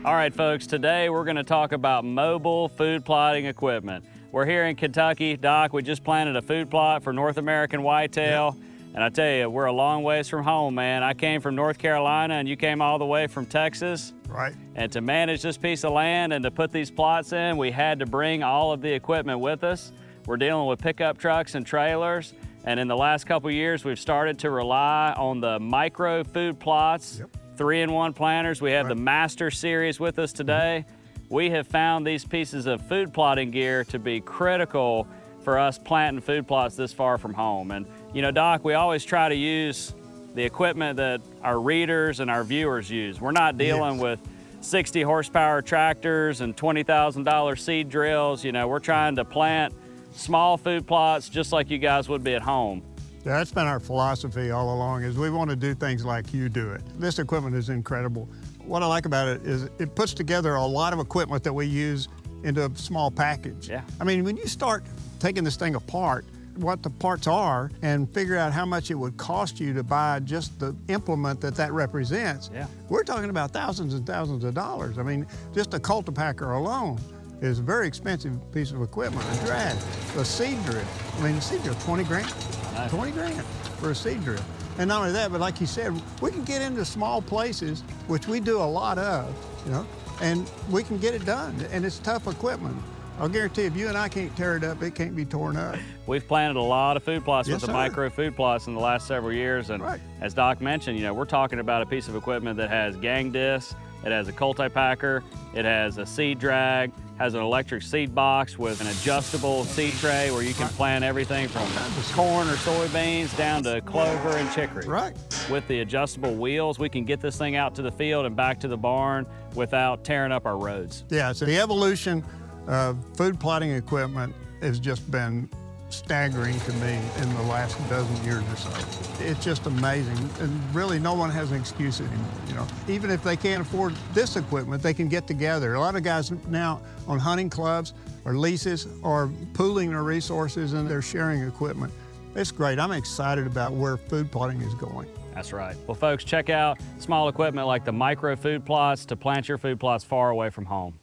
All right, folks, today we're going to talk about mobile food plotting equipment. We're here in Kentucky. Doc, we just planted a food plot for North American whitetail. Yep. And I tell you, we're a long ways from home, man. I came from North Carolina and you came all the way from Texas. Right. And to manage this piece of land and to put these plots in, we had to bring all of the equipment with us. We're dealing with pickup trucks and trailers. And in the last couple of years, we've started to rely on the micro food plots, 3-in-1 planters. We have the Master Series with us today. We have found these pieces of food plotting gear to be critical for us planting food plots this far from home. And you know, Doc, we always try to use the equipment that our readers and our viewers use. We're not dealing with 60 horsepower tractors and $20,000 seed drills. You know, we're trying to plant small food plots just like you guys would be at home. Yeah, that's been our philosophy all along, is we want to do things like you do it. This equipment is incredible. What I like about it is it puts together a lot of equipment that we use into a small package. Yeah. I mean, when you start taking this thing apart, what the parts are, and figure out how much it would cost you to buy just the implement that represents, we're talking about thousands and thousands of dollars. I mean, just a cultipacker alone is a very expensive piece of equipment. A drag, a seed drill. I mean, a seed drill, 20 grand. 20 grand for a seed drill. And not only that, but like you said, we can get into small places, which we do a lot of, you know, and we can get it done. And it's tough equipment. I'll guarantee if you and I can't tear it up, it can't be torn up. We've planted a lot of food plots with the micro food plots in the last several years. And as Doc mentioned, you know, we're talking about a piece of equipment that has gang discs, it has a cultipacker, it has a seed drag, has an electric seed box with an adjustable seed tray where you can plant everything from corn or soybeans down to clover and chicory. With the adjustable wheels, we can get this thing out to the field and back to the barn without tearing up our roads. Yeah, so the evolution of food plotting equipment has just been staggering to me in the last dozen years or so. It's just amazing, and really no one has an excuse anymore, you know. Even if they can't afford this equipment, they can get together. A lot of guys now on hunting clubs or leases are pooling their resources and they're sharing equipment. It's great. I'm excited about where food plotting is going. That's right. Well, folks, check out small equipment like the micro food plots to plant your food plots far away from home.